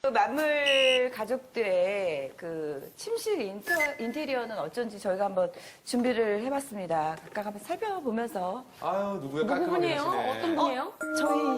또 만물 가족들의 그 침실 인테리어는 어쩐지 저희가 한번 준비를 해봤습니다. 각각 한번 살펴보면서. 아유, 누구야? 누구 깔끔하게 분이에요? 하시네. 어떤 분이에요? 저희.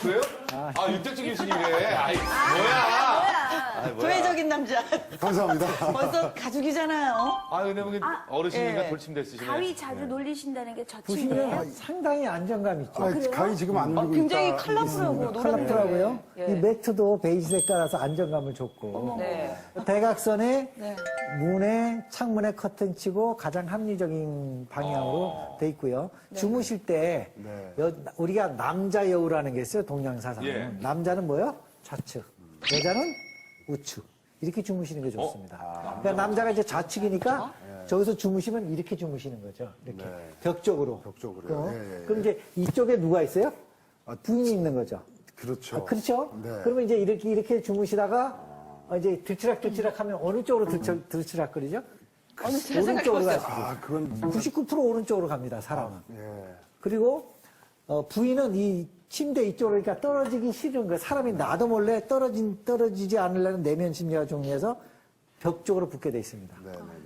그래요? 아, 윤택주 교수님이래. 아이, 뭐야? 도회적인 남자. 감사합니다. 벌써 가족이잖아요. 아, 근데 뭐 어르신이니까 예. 돌침대 쓰시네. 가위 자주 놀리신다는 게 저 보시면 침대예요? 상당히 안정감 있죠. 가위 지금 안 누르고 굉장히 있다. 컬러풀하고 컬러풀하고요. 예. 이 매트도 베이지 색깔라서 안정감을 줬고 네. 대각선에 네. 문에 창문에 커튼 치고 가장 합리적인 방향으로 돼 있고요. 주무실 때 우리가 남자 여우라는 게 있어요. 동양사상. 예. 남자는 뭐요? 좌측. 여자는 우측. 이렇게 주무시는 게 좋습니다. 그러니까 남자가 이제 좌측이니까 저기서 주무시면 이렇게 주무시는 거죠. 이렇게 벽 쪽으로. 벽 쪽으로요. 그럼 이제 이쪽에 누가 있어요? 부인이 있는 거죠. 그렇죠. 그렇죠? 네. 그러면 이제 이렇게 주무시다가 이제 들치락 하면 어느 쪽으로 들치락거리죠? 오른쪽으로 가시고. 아, 그건 99% 오른쪽으로 갑니다, 사람은. 예. 그리고 부인은 이 침대 이쪽으로 그러니까 떨어지기 싫은 거예요. 사람이 나도 몰래 떨어지지 않으려는 내면 심리가 종류에서 벽 쪽으로 붙게 돼 있습니다.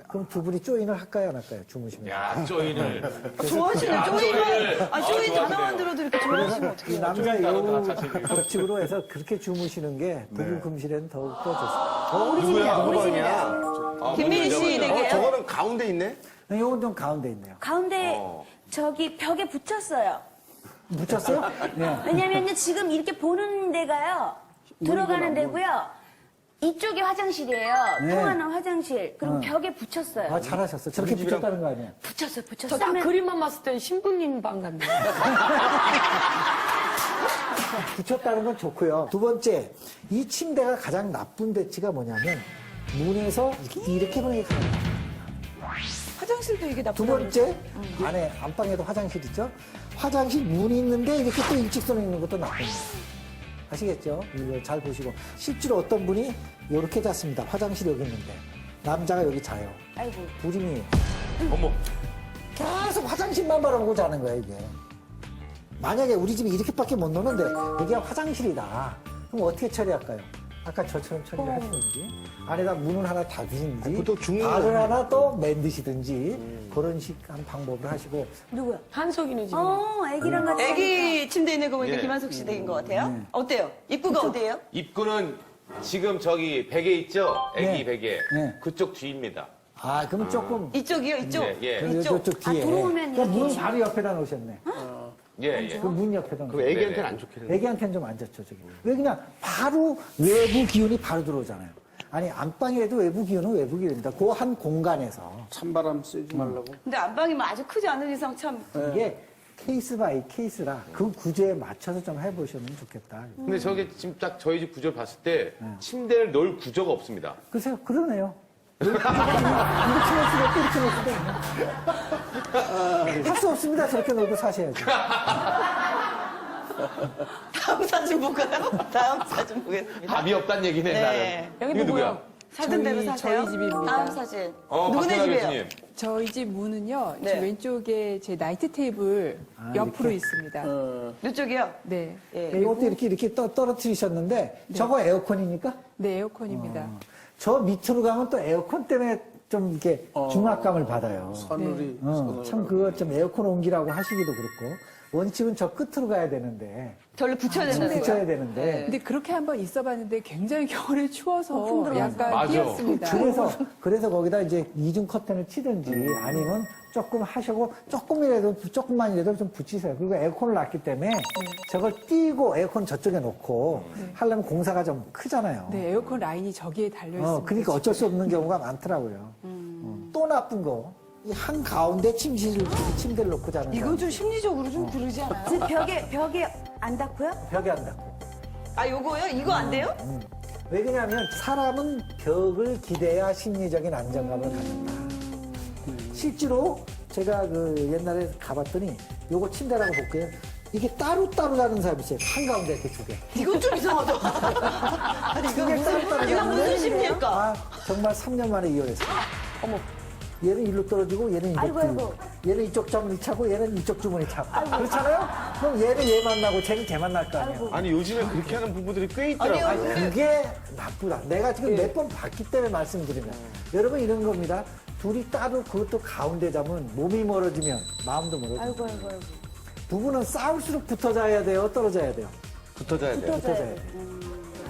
그럼 두 분이 조인을 할까요, 안 할까요? 주무시면. 야, 조인을. 좋아하시는 조인을. 아, 조인 좋아하시네. 단어만 들어도 이렇게 좋아하시면 어떡해요? 이 남자 조인 따로 여우 다 자책이. 법칙으로 해서 그렇게 주무시는 게 부부 금실에는 더욱더 좋습니다. 우리 집이야, 우리 집이야. 김민희 씨 댁이에요? 저거는 가운데 있네? 이건 좀 가운데 있네요. 가운데 저기 벽에 붙였어요. 붙였어요? 네. 왜냐면요, 지금 이렇게 보는 데가요, 들어가는 데고요. 이쪽이 화장실이에요. 네. 통하는 화장실. 그럼 벽에 붙였어요. 아, 잘하셨어. 저렇게 붙였다는 거 아니에요? 붙였어요. 저 딱 그림만 봤을 땐 신부님 방 같네요. 붙였다는 건 좋고요. 두 번째, 이 침대가 가장 나쁜 배치가 뭐냐면 문에서 이렇게 보는 게 가장 나빠요. 화장실도 이게 두 나쁘다고. 번째, 안에 안방에도 화장실 있죠? 화장실 문이 있는데 이렇게 또 일직선에 있는 것도 나쁜 거예요. 아시겠죠? 이거 잘 보시고. 실제로 어떤 분이 이렇게 잤습니다. 화장실이 여기 있는데. 남자가 여기 자요. 아이고. 불임이 어머. 계속 화장실만 바라보고 자는 거야, 이게. 만약에 우리 집이 이렇게밖에 못 노는데 여기가 화장실이다. 그럼 어떻게 처리할까요? 아까 저처럼 처리를 하시든지 안에다 문을 하나 닫으시든지 보통 중문. 발을 하나 또 만드시든지 그런 식한 방법을 하시고 누구야? 한석이네 지금. 애기랑 같이. 애기 침대 있는 거 보니까 예. 김한석 씨 댁인 것 같아요. 어때요? 입구가 어디예요? 입구는 지금 저기 베개 있죠? 애기 네. 베개. 네. 그쪽 뒤입니다. 아 그럼 조금 이쪽이요? 이쪽? 예, 예. 그 이쪽. 저쪽 뒤에 들어오면 그러니까 문 이렇게. 바로 옆에다 놓으셨네. 예, 예. 그 문 옆에다 놓으셨네. 애기한테는 안 좋겠네. 애기한테는 좀 안 좋죠, 저기. 왜 그냥 바로 외부 기운이 바로 들어오잖아요. 아니, 안방에도 외부 기운은 외부 기운입니다. 그 한 공간에서. 찬바람 쐬지 말라고. 근데 안방이 뭐 아주 크지 않은 이상 참. 이게 케이스 바이 케이스라 그 구조에 맞춰서 좀 해보시면 좋겠다. 근데 저게 지금 딱 저희 집 구조를 봤을 때 침대를 넣을 구조가 없습니다. 글쎄요, 그러네요. 이렇게 놓을 수도 있고, 이렇게 놓을 수도 있네. 할 수 없습니다. 저렇게 놓고 사셔야죠. 다음 사진 볼까요? 다음 사진 보겠습니다. 답이 없다는 얘기네, 네. 나는. 여기도 이거 누구야? 뭐야? 살던 대로 사세요? 저희 집입니다. 다음 사진. 박태나 누구네 집이에요? 교수님. 저희 집 문은요, 네. 저 왼쪽에 제 나이트 테이블 옆으로 있습니다. 이쪽이요? 네. 이것도 이렇게 떨어뜨리셨는데, 저거 에어컨입니까? 네, 에어컨입니다. 저 밑으로 가면 또 에어컨 때문에 좀 이렇게 중압감을 받아요. 사늘이. 참 그거 좀 에어컨 옮기라고 하시기도 그렇고 원칙은 저 끝으로 가야 되는데 저를 붙여야 된다고요? 붙여야 되는데 근데 그렇게 한번 있어 봤는데 굉장히 겨울에 추워서 약간 맞아. 뛰었습니다. 그래서 거기다 이제 이중 커튼을 치든지 아니면 조금 하시고 조금만이라도 좀 붙이세요. 그리고 에어컨을 놨기 때문에 저걸 띄고 에어컨 저쪽에 놓고 하려면 공사가 좀 크잖아요. 네, 에어컨 라인이 저기에 달려 있습니다. 그러니까 어쩔 수 없는 경우가 많더라고요. 또 나쁜 거. 이 한 가운데 침대를 놓고 자는 이건 사람. 좀 심리적으로 좀 그러지 않아요? 지금 벽에 안 닿고요? 벽에 안 닿고. 아, 요거요? 이거 안 돼요? 왜 그러냐면 사람은 벽을 기대야 심리적인 안정감을 갖는다. 실제로 제가 그 옛날에 가봤더니 요거 침대라고 볼게요. 이게 따로따로 자는 사람이 있어요. 한가운데 이렇게 두 개. 이건 좀 이상하다. 아니, 이거 따로따로 이거 무슨 자는데 심리일까? 아, 정말 3년 만에 이혼했어요. 어머. 얘는 일로 떨어지고 얘는 이렇게. 아이고, 아이고. 얘는 이쪽 주머니 차고 얘는 이쪽 주머니 차고. 그렇잖아요? 그럼 얘는 얘 만나고 쟤는 걔 만날 거 아니에요. 아니, 요즘에 그렇게 하는 부부들이 꽤 있더라고요. 아니, 그게 나쁘다. 내가 지금 몇 번 봤기 때문에 말씀드리면. 여러분 이런 겁니다. 둘이 따로 그것도 가운데 잡으면 몸이 멀어지면 마음도 멀어지고. 아이고. 부부는 싸울수록 붙어 자야 돼요? 떨어져야 돼요? 붙어 자야 돼요. 붙어 자야 돼요.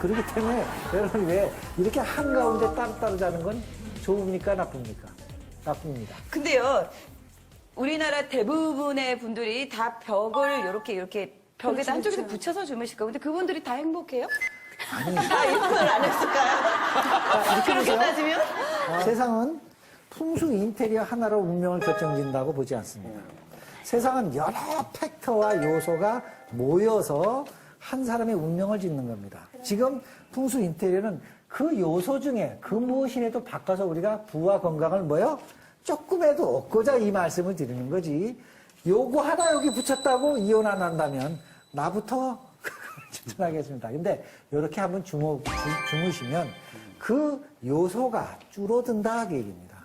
그렇기 때문에 여러분 왜 이렇게 한가운데 따로 자는 건 좋습니까? 나쁩니까? 나쁩니다. 근데요, 우리나라 대부분의 분들이 다 벽을 이렇게 벽에다 한쪽에서 붙여서 주무실 거예요. 근데 그분들이 다 행복해요? 다 이혼을 안 했을까요? 그렇게 따지면? 세상은 풍수 인테리어 하나로 운명을 결정짓는다고 보지 않습니다. 세상은 여러 팩터와 요소가 모여서 한 사람의 운명을 짓는 겁니다. 지금 풍수 인테리어는 그 요소 중에 그 무엇이라도 바꿔서 우리가 부와 건강을 뭐요? 조금이라도 얻고자 이 말씀을 드리는 거지. 요거 하나 여기 붙였다고 이혼 안 한다면 나부터 추천하겠습니다. 근데 이렇게 한번 주무시면 그 요소가 줄어든다 그 얘기입니다.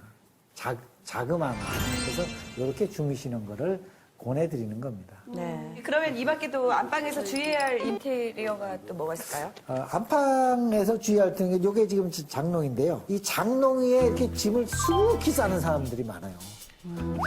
자그마한. 그래서 이렇게 주무시는 거를 권해드리는 겁니다. 네. 그러면 이 밖에도 안방에서 주의해야 할 인테리어가 또 뭐가 있을까요? 안방에서 주의할 게 이게 지금 장롱인데요. 이 장롱 위에 이렇게 짐을 수북히 싸는 사람들이 많아요.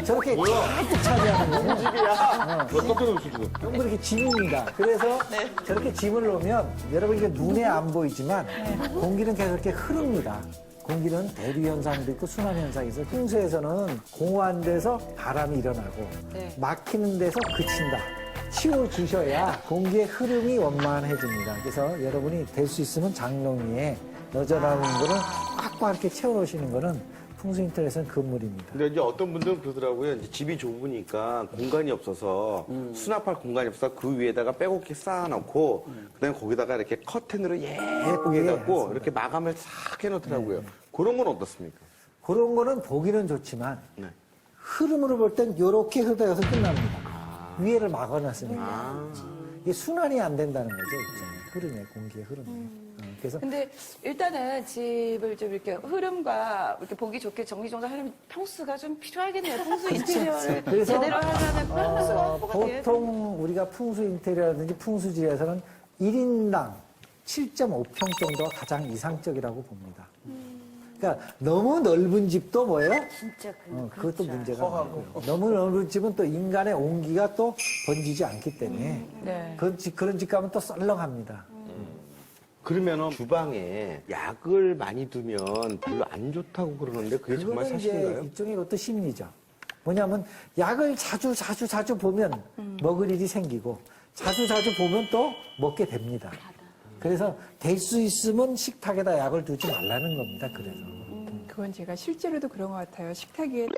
저렇게 가득 차지하는 거는 집이야. 몇 깜짝 놀랐어, 지금. 전부 이렇게 짐입니다. 그래서 저렇게 짐을 놓으면 여러분 이게 눈에 안 보이지만 공기는 계속 이렇게 흐릅니다. 공기는 대류 현상도 있고 순환 현상이 있어요. 풍수에서는 공허한 데서 바람이 일어나고 막히는 데서 그친다. 치워주셔야 공기의 흐름이 원만해집니다. 그래서 여러분이 될 수 있으면 장롱 위에 여전한 거는 꽉꽉 이렇게 채워놓으시는 거는 풍수 인터넷은 금물입니다. 근데 이제 어떤 분들은 그러더라고요. 이제 집이 좁으니까 공간이 없어서 수납할 공간이 없어서 그 위에다가 빼곡히 쌓아놓고 그다음에 거기다가 이렇게 커튼으로 예쁘게 해갖고 이렇게 마감을 싹 해놓더라고요. 그런 건 어떻습니까? 그런 거는 보기는 좋지만 네. 흐름으로 볼 땐 이렇게 흐르다가서 끝납니다. 위에를 막아놨으니까. 이게 순환이 안 된다는 거죠. 흐름에, 공기의 흐름에. 그래서 근데 일단은 집을 좀 이렇게 흐름과 이렇게 보기 좋게 정리정돈하려면 평수가 좀 필요하겠네요. 풍수 인테리어를 그래서, 제대로 하려면 평수가 뭐가 돼야 보통 우리가 풍수 인테리어라든지 풍수지에서는 1인당 7.5평 정도가 가장 이상적이라고 봅니다. 그러니까 너무 넓은 집도 뭐예요? 진짜 그것도 문제가 많고요. 너무 넓은 집은 또 인간의 온기가 또 번지지 않기 때문에 네. 그런 집 가면 또 썰렁합니다. 그러면은 주방에 약을 많이 두면 별로 안 좋다고 그러는데 그게 정말 그거는 이제 사실인가요? 일종의 것도 심리죠. 뭐냐면 약을 자주 보면 먹을 일이 생기고 자주 보면 또 먹게 됩니다. 그래서 될 수 있으면 식탁에다 약을 두지 말라는 겁니다. 그래서. 그건 제가 실제로도 그런 것 같아요. 식탁에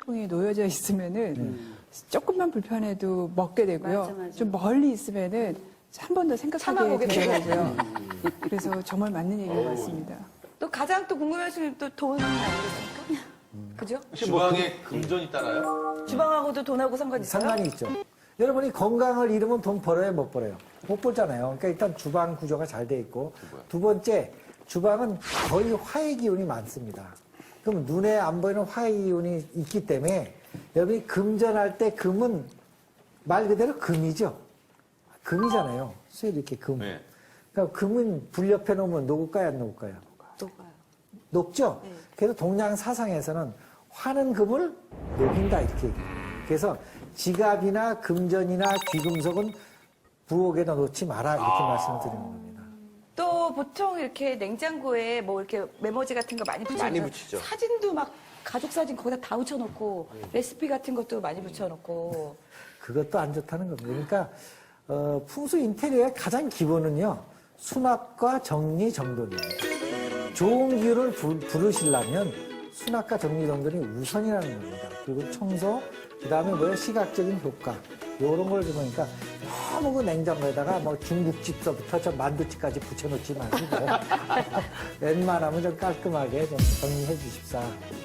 통이 놓여져 있으면은 조금만 불편해도 먹게 되고요. 맞아. 좀 멀리 있으면은 한 번 더 참아보게 생각하게 되더라고요. 그래서 정말 맞는 얘기인 것 같습니다. 또 가장 또 궁금하시면 또 돈 아니겠습니까? 그죠? 주방에 금전이 따라요? 주방하고도 돈하고 상관 있어요? 상관이 있죠. 여러분이 건강을 잃으면 돈 벌어요, 못 벌어요? 못 벌잖아요. 그러니까 일단 주방 구조가 잘 돼 있고 두 번째 주방은 거의 화해 기운이 많습니다. 그럼 눈에 안 보이는 화해 기운이 있기 때문에 여러분이 금전할 때 금은 말 그대로 금이죠. 금이잖아요. 수에 이렇게 금. 네. 그러니까 금은 불 옆에 놓으면 녹을까요, 안 녹을까요? 녹아요. 녹죠? 네. 그래서 동양 사상에서는 화는 금을 녹인다 이렇게 얘기해요. 그래서 지갑이나 금전이나 귀금속은 부엌에다 놓지 마라 이렇게 말씀을 드리는 겁니다. 또 보통 이렇게 냉장고에 뭐 이렇게 메모지 같은 거 많이 붙여놓죠. 많이 붙이죠. 사진도 막 가족 사진 거기다 다 붙여놓고 레시피 같은 것도 많이 붙여놓고 그것도 안 좋다는 겁니다. 그러니까 풍수 인테리어의 가장 기본은요. 수납과 정리 정돈입니다. 좋은 기운을 부르시려면 수납과 정리 정돈이 우선이라는 겁니다. 그리고 청소, 그 다음에 뭐야 시각적인 효과 이런 걸 보니까 너무 그 냉장고에다가 뭐 중국집서부터 저 만두집까지 붙여놓지 마시고 웬만하면 좀 깔끔하게 좀 정리해 주십사.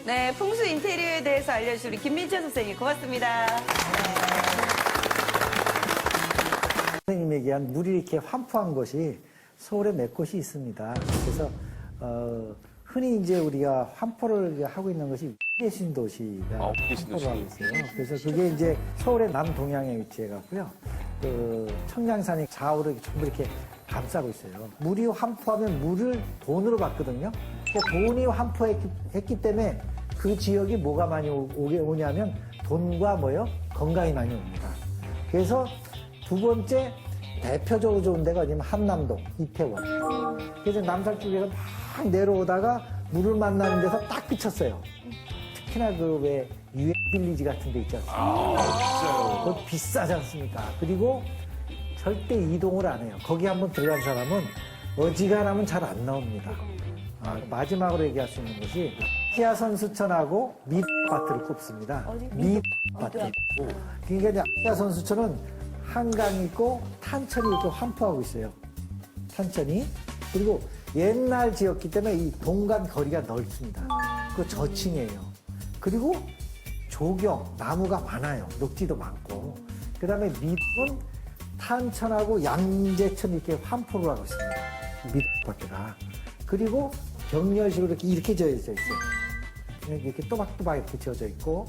네, 풍수 인테리어에 대해서 알려주신 우리 김민철 선생님 고맙습니다. 선생님에 의한 물이 이렇게 환포한 곳이 서울에 몇 곳이 있습니다. 그래서 흔히 이제 우리가 환포를 하고 있는 것이 신도시가 흑계 신도시. 하고 있어요. 그래서 그게 이제 서울의 남동향에 위치해갖고요. 그 청량산이 좌우로 이렇게 전부 이렇게 감싸고 있어요. 물이 환포하면 물을 돈으로 받거든요. 그러니까 돈이 환포했기 때문에 그 지역이 뭐가 많이 오냐면 돈과 뭐요? 건강이 많이 옵니다. 그래서 두 번째 대표적으로 좋은 데가 어디냐면 한남동, 이태원. 그래서 남산 쪽에서 막 내려오다가 물을 만나는 데서 딱 그쳤어요. 특히나 그 왜 유엔 빌리지 같은 데 있지 않습니까? 그거 비싸지 않습니까? 그리고 절대 이동을 안 해요. 거기 한번 들어간 사람은 어지간하면 잘 안 나옵니다. 마지막으로 얘기할 수 있는 것이 아시아 선수촌하고 미드 아파트를 꼽습니다. 미드 아파트. 그러니까 이제 아시아 선수촌은 한강이 있고 탄천이 이렇게 환포하고 있어요. 탄천이. 그리고 옛날 지었기 때문에 이 동간 거리가 넓습니다. 그 저층이에요. 그리고 조경, 나무가 많아요. 녹지도 많고. 그 다음에 미드는 탄천하고 양재천 이렇게 환포를 하고 있습니다. 미드 아파트가. 그리고 벽열식으로 이렇게 지어져 있어요. 이렇게 또박또박 이렇게 지어져 있고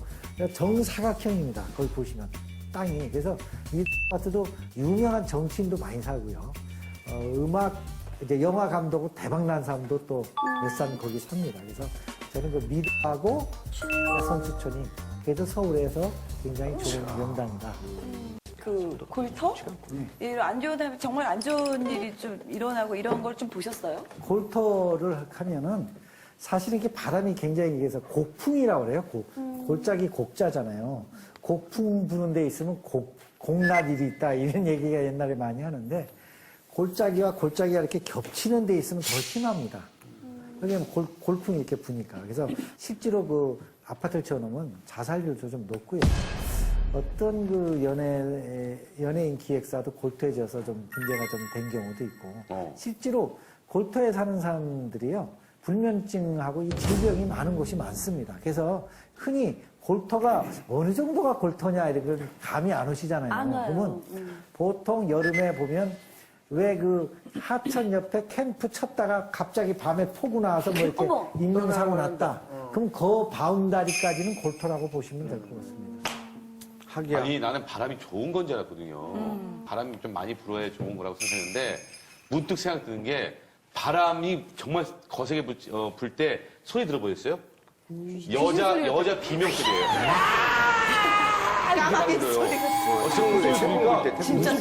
정사각형입니다. 거기 보시면 땅이. 그래서 이 아파트도 유명한 정치인도 많이 살고요. 음악 이제 영화 감독으로 대박난 사람도 또 몇 산 거기 삽니다. 그래서 저는 그 미드하고 선수촌이 그래도 서울에서 굉장히 좋은 명당이다. 그 골터? 안 좋은 정말 안 좋은 일이 좀 일어나고 이런 걸 좀 보셨어요? 골터를 하면은 사실은 이게 바람이 굉장히 그래서 곡풍이라고 그래요. 골짜기 곡자잖아요. 곡풍 부는 데 있으면 곡나들이 있다 이런 얘기가 옛날에 많이 하는데 골짜기와 골짜기가 이렇게 겹치는 데 있으면 더 심합니다. 왜냐면 골풍이 이렇게 부니까. 그래서 실제로 그 아파트를 지어놓으면 자살률도 좀 높고요. 어떤 그 연예인 기획사도 골터에 지어서 좀 문제가 좀 된 경우도 있고. 실제로 골터에 사는 사람들이요. 불면증하고 이 질병이 많은 곳이 많습니다. 그래서 흔히 골터가 어느 정도가 골터냐 이런 걸 감이 안 오시잖아요. 안 와요. 그러면 보통 여름에 보면 왜 그 하천 옆에 캠프 쳤다가 갑자기 밤에 폭우 나와서 뭐 이렇게 어머. 인명사고 났다. 그럼 그 바운다리까지는 골터라고 보시면 될 것 같습니다. 하기야. 아니 나는 바람이 좋은 건 줄 알았거든요. 바람이 좀 많이 불어야 좋은 거라고 생각했는데 문득 생각 드는 게 바람이 정말 거세게 불 때 소리 들어보셨어요? 여자 비명 소리예요. 까마귀 소리가. 어떤 소리 들으니까 진짜